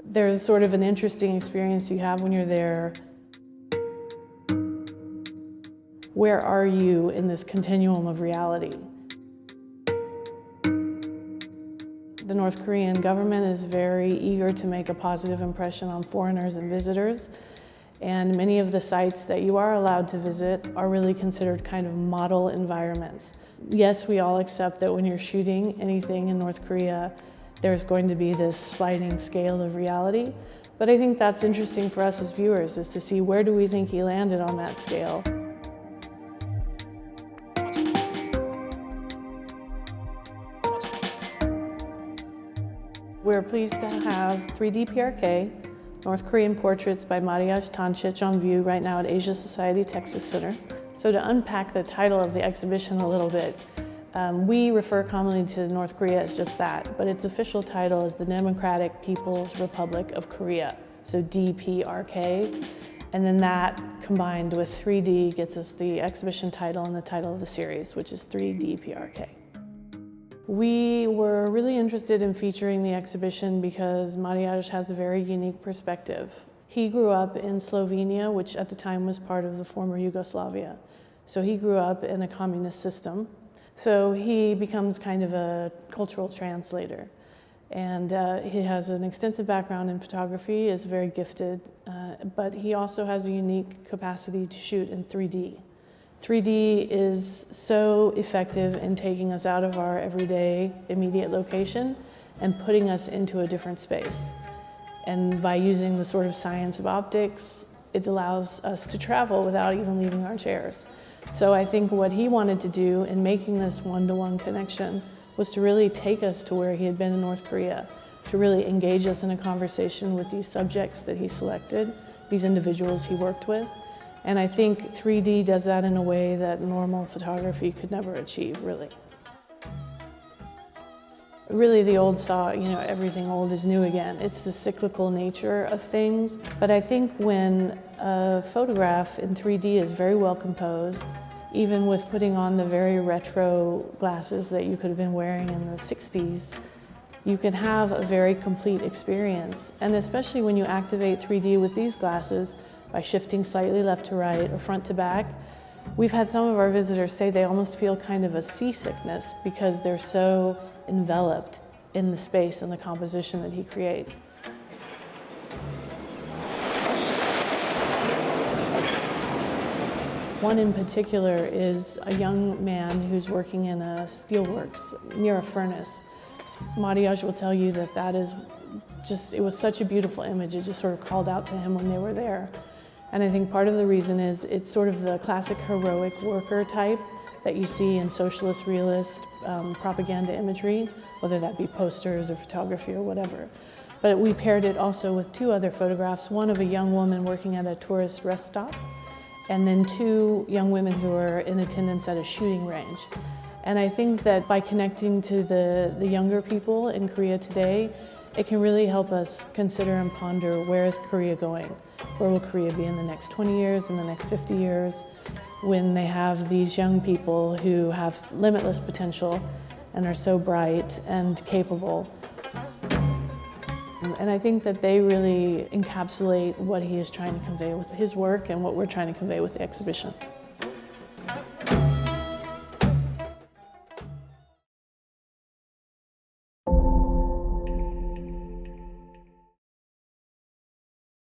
There's sort of an interesting experience you have when you're there. Where are you in this continuum of reality? The North Korean government is very eager to make a positive impression on foreigners and visitors, and many of the sites that you are allowed to visit are really considered kind of model environments. Yes, we all accept that when you're shooting anything in North Korea, there's going to be this sliding scale of reality, but I think that's interesting for us as viewers, is to see where do we think he landed on that scale. We're pleased to have 3D PRK, North Korean Portraits by Mariage Tancich on view right now at Asia Society Texas Center. So to unpack the title of the exhibition a little bit, we refer commonly to North Korea as just that, but its official title is the Democratic People's Republic of Korea, so DPRK. And then that combined with 3D gets us the exhibition title and the title of the series, which is 3D PRK. We were really interested in featuring the exhibition because Mariage has a very unique perspective. He grew up in Slovenia, which at the time was part of the former Yugoslavia. So he grew up in a communist system. So he becomes kind of a cultural translator. And he has an extensive background in photography, is very gifted, but he also has a unique capacity to shoot in 3D. 3D is so effective in taking us out of our everyday immediate location and putting us into a different space. And by using the sort of science of optics, it allows us to travel without even leaving our chairs. So I think what he wanted to do in making this one-to-one connection was to really take us to where he had been in North Korea, to really engage us in a conversation with these subjects that he selected, these individuals he worked with. And I think 3D does that in a way that normal photography could never achieve, really. Really, the old saw, everything old is new again. It's the cyclical nature of things. But I think when a photograph in 3D is very well composed, even with putting on the very retro glasses that you could have been wearing in the 60s, you can have a very complete experience. And especially when you activate 3D with these glasses, by shifting slightly left to right or front to back. We've had some of our visitors say they almost feel kind of a seasickness because they're so enveloped in the space and the composition that he creates. One in particular is a young man who's working in a steelworks near a furnace. Mariage will tell you that it was such a beautiful image, it just sort of called out to him when they were there. And I think part of the reason is it's sort of the classic heroic worker type that you see in socialist, realist propaganda imagery, whether that be posters or photography or whatever. But we paired it also with two other photographs, one of a young woman working at a tourist rest stop, and then two young women who are in attendance at a shooting range. And I think that by connecting to the younger people in Korea today, it can really help us consider and ponder, where is Korea going? Where will Korea be in the next 20 years, in the next 50 years, when they have these young people who have limitless potential and are so bright and capable. And I think that they really encapsulate what he is trying to convey with his work and what we're trying to convey with the exhibition.